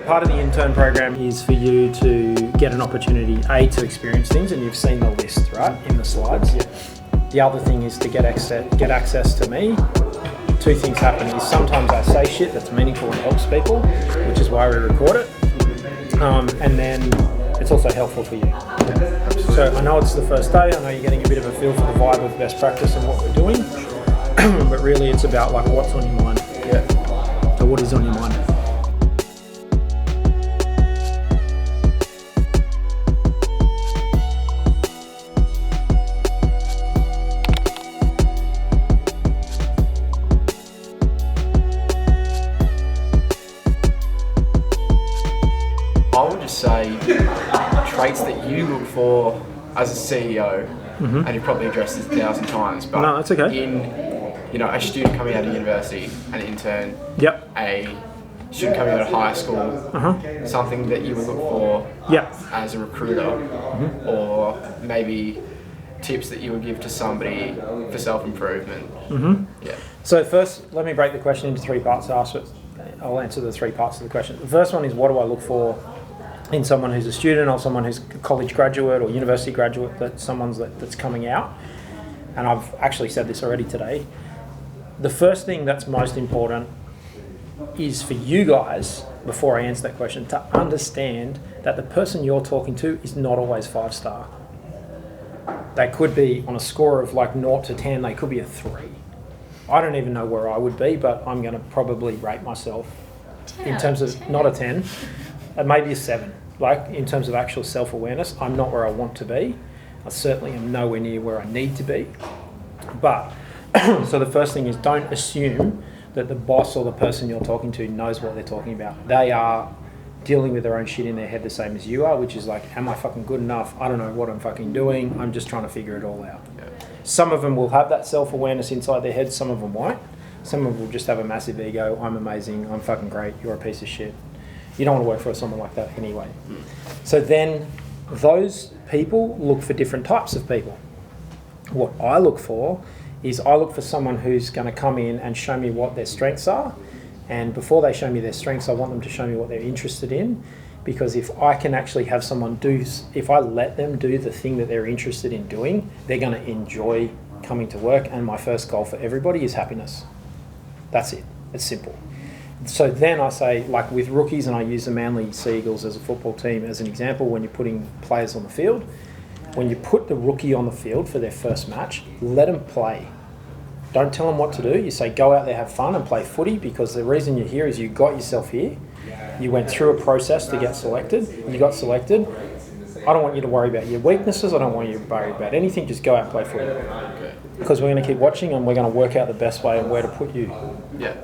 Part of the intern program is for you to get an opportunity, to experience things, and you've seen the list, right, in the slides. Yeah. The other thing is to get access to me. Two things happen is sometimes I say shit that's meaningful and helps people, which is why we record it. And then it's also helpful for you. Yeah. So I know it's the first day, I know you're getting a bit of a feel for the vibe of best practice and what we're doing, but really it's about like what's on your mind. Yeah. So what is on your mind? I would just say traits that you look for as a CEO, and you've probably addressed this 1,000 times, but no, that's okay. In a student coming out of university, an intern, a student coming out of high school, something that you would look for as a recruiter, or maybe tips that you would give to somebody for self-improvement. Yeah. So first, let me break the question into three parts. I'll answer the three parts of the question. The first one is, what do I look for in someone who's a student or someone who's a college graduate or university graduate, that's coming out? And I've actually said this already today. The first thing that's most important is for you guys, before I answer that question, to understand that the person you're talking to is not always 5-star. They could be on a score of like 0 to 10, they could be a 3. I don't even know where I would be, but I'm going to probably rate myself in terms of not a 10, maybe a 7. Like in terms of actual self-awareness, I'm not where I want to be. I certainly am nowhere near where I need to be. But so the first thing is, don't assume that the boss or the person you're talking to knows what they're talking about. They are dealing with their own shit in their head the same as you are, which is like, am I fucking good enough? I don't know what I'm fucking doing. I'm just trying to figure it all out. Yeah. Some of them will have that self-awareness inside their head. Some of them won't. Some of them will just have a massive ego. I'm amazing. I'm fucking great. You're a piece of shit. You don't want to work for someone like that anyway. So then those people look for different types of people. What I look for is someone who's going to come in and show me what their strengths are. And before they show me their strengths, I want them to show me what they're interested in. Because if I can actually have someone if I let them do the thing that they're interested in doing, they're going to enjoy coming to work. And my first goal for everybody is happiness. That's it. It's simple. So then I say, like with rookies, and I use the Manly Sea Eagles as a football team as an example, when you're putting players on the field, when you put the rookie on the field for their first match, let them play. Don't tell them what to do. You say, go out there, have fun and play footy, because the reason you're here is you got yourself here. You went through a process to get selected. You got selected. I don't want you to worry about your weaknesses. I don't want you to worry about anything. Just go out and play footy. Because we're going to keep watching and we're going to work out the best way and where to put you. Yeah.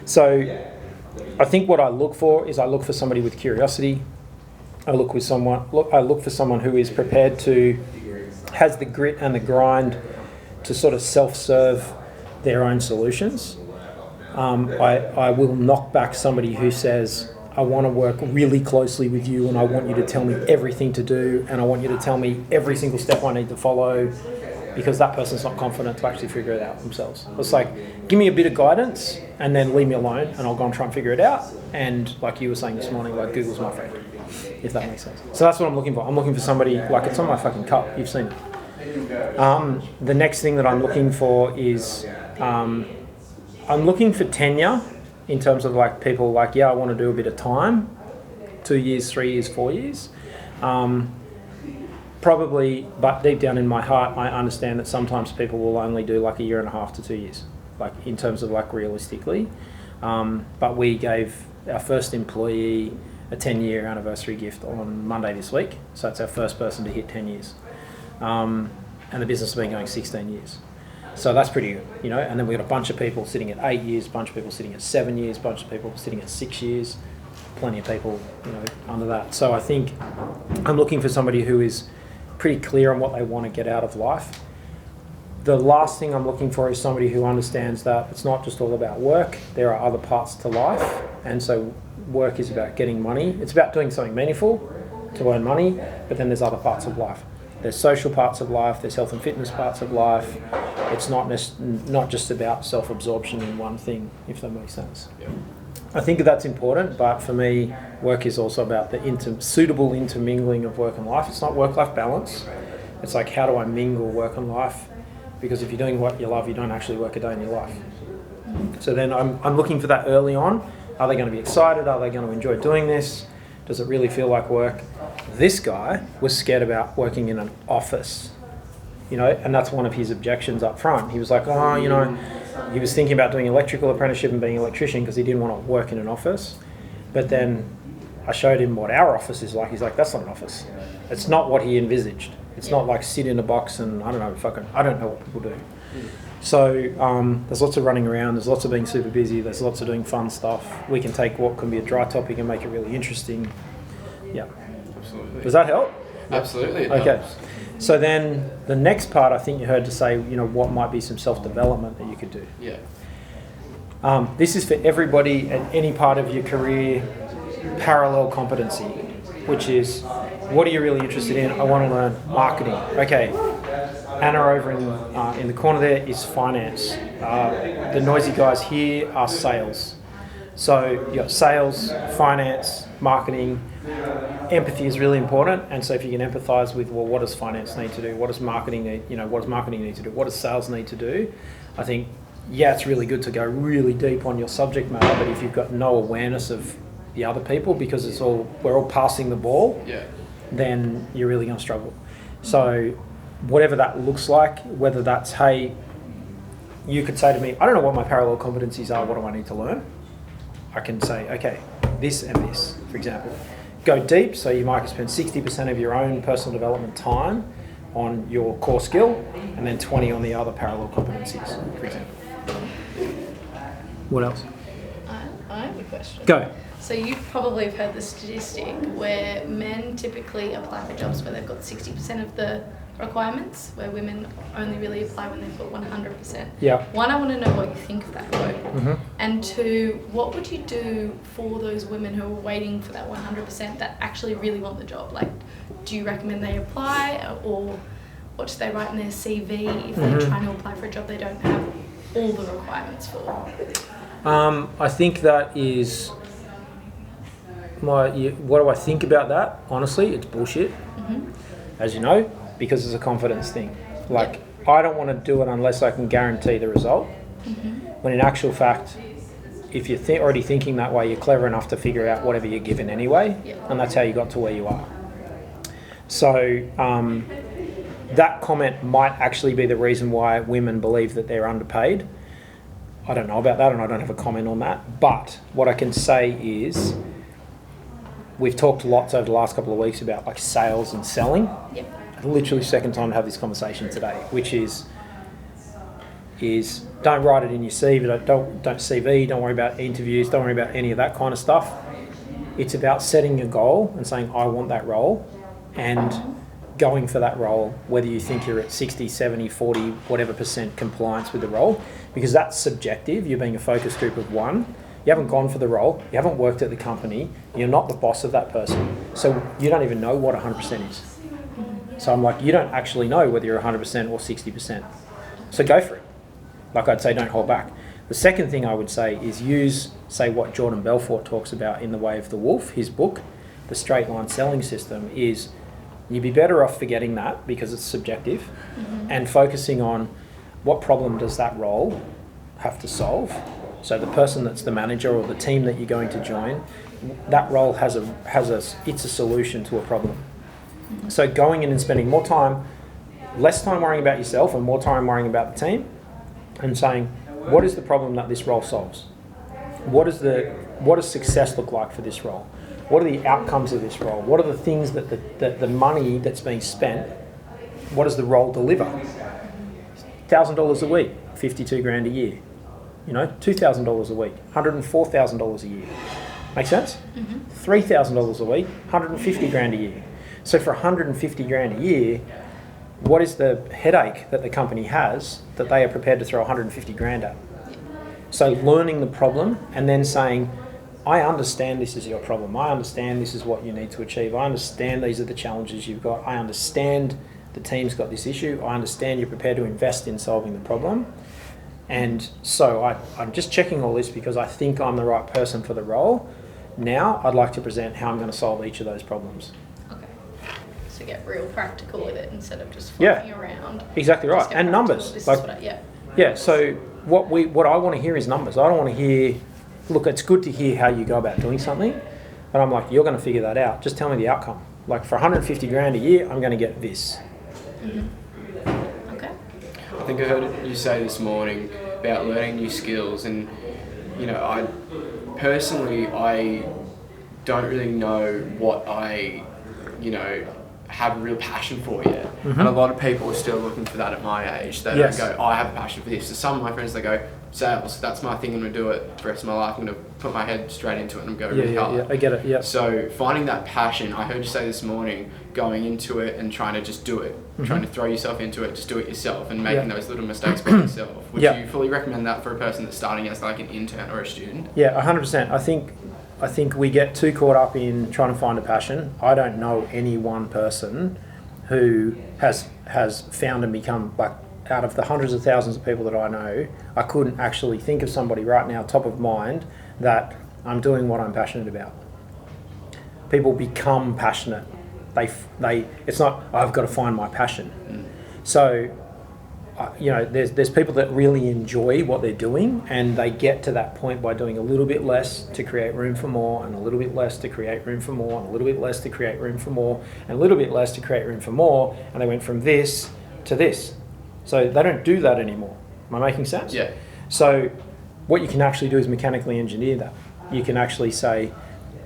So I think what I look for is, I look for somebody with curiosity. I look for someone who is prepared to, has the grit and the grind to sort of self-serve their own solutions. I will knock back somebody who says, I want to work really closely with you and I want you to tell me everything to do and I want you to tell me every single step I need to follow, because that person's not confident to actually figure it out themselves. It's like, give me a bit of guidance and then leave me alone and I'll go and try and figure it out. And like you were saying this morning, like Google's my friend, if that makes sense. So that's what I'm looking for. I'm looking for somebody, like it's on my fucking cup, you've seen it. The next thing that I'm looking for is, I'm looking for tenure in terms of like people like, I want to do a bit of time, 2 years, 3 years, 4 years. Probably, but deep down in my heart, I understand that sometimes people will only do like 1.5 to 2 years, like in terms of like realistically. But we gave our first employee a 10-year anniversary gift on Monday this week. So it's our first person to hit 10 years. And the business has been going 16 years. So that's pretty good, and then we've got a bunch of people sitting at 8 years, a bunch of people sitting at 7 years, a bunch of people sitting at 6 years, plenty of people, under that. So I think I'm looking for somebody who is pretty clear on what they want to get out of life. The last thing I'm looking for is somebody who understands that it's not just all about work. There are other parts to life. And so work is about getting money. It's about doing something meaningful to earn money, but then there's other parts of life. There's social parts of life, there's health and fitness parts of life. It's not just about self-absorption in one thing, if that makes sense. Yeah. I think that's important, but for me, work is also about the suitable intermingling of work and life. It's not work-life balance. It's like, how do I mingle work and life? Because if you're doing what you love, you don't actually work a day in your life. So then I'm looking for that early on. Are they going to be excited? Are they going to enjoy doing this? Does it really feel like work? This guy was scared about working in an office, and that's one of his objections up front. He was like, he was thinking about doing electrical apprenticeship and being an electrician because he didn't want to work in an office. But then I showed him what our office is like. He's like, that's not an office. It's not what he envisaged. It's not like sit in a box and I don't know what people do. So there's lots of running around, there's lots of being super busy, there's lots of doing fun stuff. We can take what can be a dry topic and make it really interesting. Yeah. Absolutely. Does that help? Absolutely. Okay. So then the next part, I think you heard to say, what might be some self-development that you could do. Yeah. This is for everybody at any part of your career, parallel competency, which is, what are you really interested in? I want to learn marketing. Okay. Anna over in the corner there is finance. The noisy guys here are sales. So you've got sales, finance, marketing. Empathy is really important, and so if you can empathise with, well, what does finance need to do? What does marketing need? What does marketing need to do? What does sales need to do? I think, it's really good to go really deep on your subject matter, but if you've got no awareness of the other people, because we're all passing the ball, then you're really going to struggle. So whatever that looks like, whether that's, hey, you could say to me, I don't know what my parallel competencies are, what do I need to learn? I can say, okay, this and this, for example. Go deep, so you might spend 60% of your own personal development time on your core skill, and then 20 on the other parallel competencies, for example. What else? I have a question. Go. So you probably have heard the statistic where men typically apply for jobs where they've got 60% of the requirements, where women only really apply when they've got 100%. Yeah. One, I want to know what you think of that quote. Mm-hmm. And two, what would you do for those women who are waiting for that 100% that actually really want the job? Like, do you recommend they apply, or what should they write in their CV if they're trying to apply for a job they don't have all the requirements for? I think that is what do I think about that? Honestly, it's bullshit, as you know, because it's a confidence thing. Like, I don't want to do it unless I can guarantee the result. When in actual fact, if you're already thinking that way, you're clever enough to figure out whatever you're given anyway, and that's how you got to where you are. So that comment might actually be the reason why women believe that they're underpaid. I don't know about that, and I don't have a comment on that. But what I can say is, we've talked lots over the last couple of weeks about like sales and selling. Literally second time to have this conversation today, which is don't write it in your CV, don't CV, don't worry about interviews, don't worry about any of that kind of stuff. It's about setting a goal and saying, I want that role, and going for that role, whether you think you're at 60, 70, 40, whatever percent compliance with the role, because that's subjective. You're being a focus group of one. You haven't gone for the role, you haven't worked at the company, you're not the boss of that person, so you don't even know what 100% is. So I'm like, you don't actually know whether you're 100% or 60%. So go for it. Like I'd say, don't hold back. The second thing I would say is say what Jordan Belfort talks about in The Way of the Wolf, his book, the straight line selling system, is you'd be better off forgetting that because it's subjective and focusing on what problem does that role have to solve. So the person that's the manager or the team that you're going to join, that role it's a solution to a problem. So going in and spending less time worrying about yourself and more time worrying about the team, and saying, what is the problem that this role solves? What does success look like for this role? What are the outcomes of this role? What are the things that the money that's being spent, what does the role deliver? $1,000 a week, 52 grand a year. $2,000 a week, $104,000 a year. Make sense? $3,000 a week, 150 grand a year. So for 150 grand a year, what is the headache that the company has that they are prepared to throw 150 grand at? So learning the problem and then saying, I understand this is your problem. I understand this is what you need to achieve. I understand these are the challenges you've got. I understand the team's got this issue. I understand you're prepared to invest in solving the problem. And so I'm just checking all this because I think I'm the right person for the role. Now I'd like to present how I'm going to solve each of those problems. Okay. So get real practical with it instead of just floating around. Exactly right. And numbers. So what I want to hear is numbers. I don't want to hear, look, it's good to hear how you go about doing something, but I'm like, you're going to figure that out. Just tell me the outcome. Like for 150 grand a year, I'm going to get this. Mm-hmm. Okay. I think I heard you say this morning about learning new skills, and I don't really know what I have a real passion for yet. Mm-hmm. And a lot of people are still looking for that at my age. They don't go, I have a passion for this. So some of my friends, they go, sales, that's my thing, I'm going to do it for the rest of my life. I'm going to put my head straight into it and go really hard. Yeah, I get it, yeah. So finding that passion, I heard you say this morning, going into it and trying to just do it, trying to throw yourself into it, just do it yourself and making those little mistakes by yourself. Would you fully recommend that for a person that's starting as like an intern or a student? Yeah, 100%. I think we get too caught up in trying to find a passion. I don't know any one person who has found and become, like, out of the hundreds of thousands of people that I know, I couldn't actually think of somebody right now, top of mind, that I'm doing what I'm passionate about. People become passionate. It's not, I've got to find my passion. So, there's people that really enjoy what they're doing, and they get to that point by doing a little bit less to create room for more, and a little bit less to create room for more, and a little bit less to create room for more, and a little bit less to create room for more, and they went from this to this. So they don't do that anymore. Am I making sense? Yeah. So what you can actually do is mechanically engineer that. You can actually say,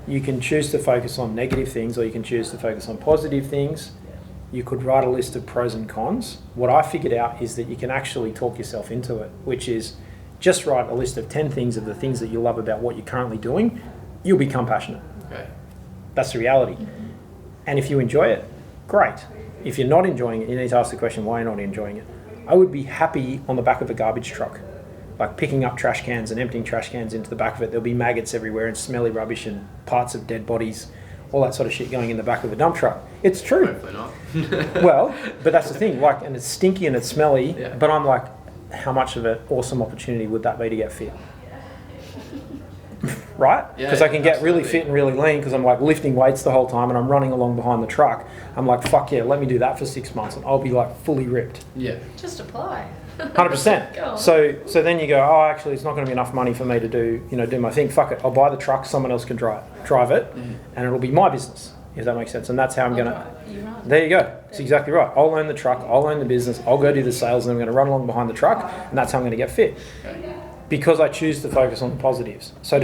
you can choose to focus on negative things, or you can choose to focus on positive things. You could write a list of pros and cons. What I figured out is that you can actually talk yourself into it, which is just write a list of 10 things of the things that you love about what you're currently doing. You'll become passionate. Okay. That's the reality. And if you enjoy it, great. If you're not enjoying it, you need to ask the question, why you're not enjoying it. I would be happy on the back of a garbage truck, like picking up trash cans and emptying trash cans into the back of it. There'll be maggots everywhere and smelly rubbish and parts of dead bodies, all that sort of shit going in the back of a dump truck. It's true. Hopefully not. Well, but that's the thing, like, and it's stinky and it's smelly, Yeah. but I'm like, how much of an awesome opportunity would that be to get fit? Right? Yeah, Because I can get really absolutely. fit and really lean because I'm like lifting weights the whole time and I'm running along behind the truck. I'm like, fuck yeah, let me do that for 6 months and I'll be like fully ripped. Yeah. Just apply. 100%. Go on. So then you go, oh, actually, it's not going to be enough money for me to do my thing. Fuck it. I'll buy the truck. Someone else can drive it, and it'll be my business, if that makes sense. And that's how I'm going to. There you go. It's exactly right. I'll own the truck. I'll own the business. I'll go do the sales, and I'm going to run along behind the truck, and that's how I'm going to get fit. Okay. Because I choose to focus on the positives. So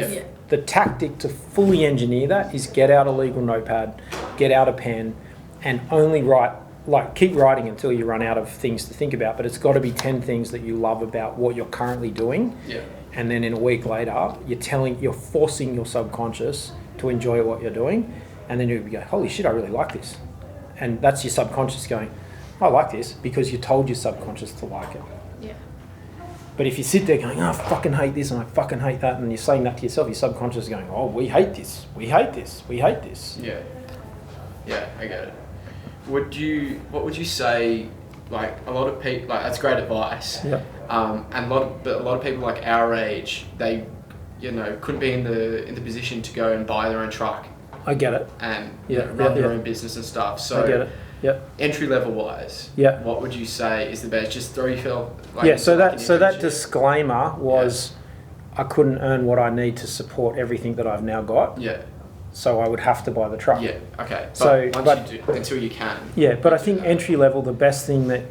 the tactic to fully engineer that is get out a legal notepad, get out a pen, and only write. Like, keep writing until you run out of things to think about, but it's got to be 10 things that you love about what you're currently doing. Yeah. And then in a week later, you're forcing your subconscious to enjoy what you're doing. And then you go, holy shit, I really like this. And that's your subconscious going, I like this, because you told your subconscious to like it. Yeah. But if you sit there going, oh, I fucking hate this and I fucking hate that, and you're saying that to yourself, your subconscious is going, oh, we hate this, we hate this, we hate this. Yeah. Yeah, I get it. What would you say? Like, a lot of people, like, that's great advice. Yeah. And a lot of people like our age, they, couldn't be in the position to go and buy their own truck. I get it. And run their own business and stuff. So I get it. Yep. Entry level wise, what would you say is the best? Just throw yourself. So that disclaimer was, I couldn't earn what I need to support everything that I've now got. Yeah. So I would have to buy the truck. Yeah. Okay. But you do, until you can. Yeah, but I think entry level, the best thing, and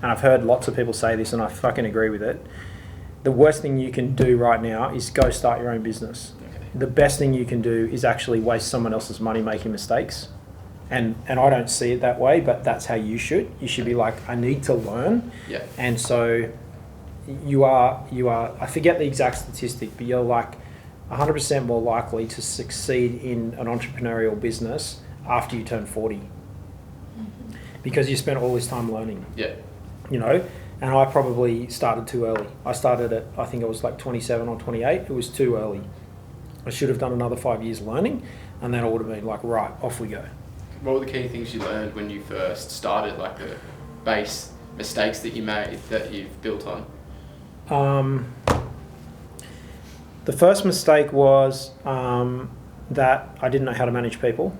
I've heard lots of people say this, and I fucking agree with it. The worst thing you can do right now is go start your own business. Okay. The best thing you can do is actually waste someone else's money making mistakes. And I don't see it that way, but that's how you should. You should be like, I need to learn. Yeah. And so you are, I forget the exact statistic, but you're like 100% more likely to succeed in an entrepreneurial business after you turn 40. Because you spent all this time learning. Yeah. And I probably started too early. I started at, I think it was like 27 or 28. It was too early. I should have done another 5 years learning, and then I would have been like, right, off we go. What were the key things you learned when you first started, like the base mistakes that you made that you've built on? The first mistake was that I didn't know how to manage people.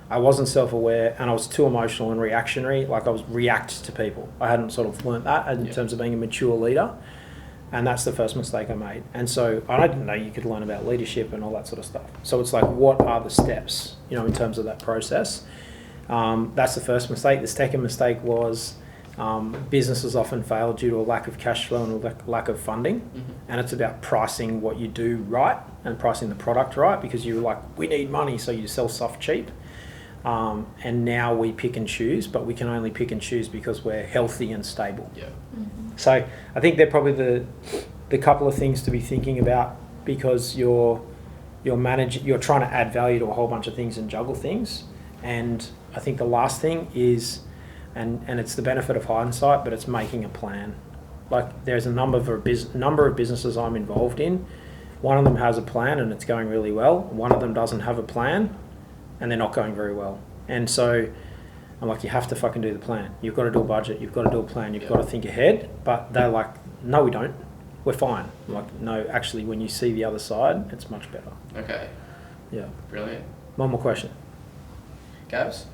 I wasn't self-aware and I was too emotional and reactionary. Like I was react to people. I hadn't sort of learnt that in terms of being a mature leader. And that's the first mistake I made. And so I didn't know you could learn about leadership and all that sort of stuff. So it's like, what are the steps, in terms of that process? That's the first mistake. The second mistake was businesses often fail due to a lack of cash flow and a lack of funding. Mm-hmm. And it's about pricing what you do right and pricing the product right, because you're like, we need money, so you sell stuff cheap. And now we pick and choose, but we can only pick and choose because we're healthy and stable. Yeah. Mm-hmm. So I think they're probably the couple of things to be thinking about, because you're trying to add value to a whole bunch of things and juggle things. And I think the last thing is, and it's the benefit of hindsight, but it's making a plan. Like there's a number of businesses I'm involved in. One of them has a plan and it's going really well. One of them doesn't have a plan and they're not going very well. And so I'm like, you have to fucking do the plan. You've got to do a budget. You've got to do a plan. You've got to think ahead. But they're like, no, we don't. We're fine. I'm like, no, actually, when you see the other side, it's much better. Okay. Yeah. Brilliant. One more question. Gabs?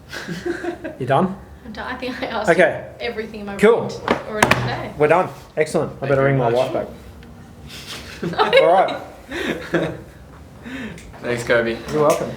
You done? I think I asked you everything in my mind already today. We're done. Excellent. I better ring my wife back. All right. Thanks, Kobi. You're welcome.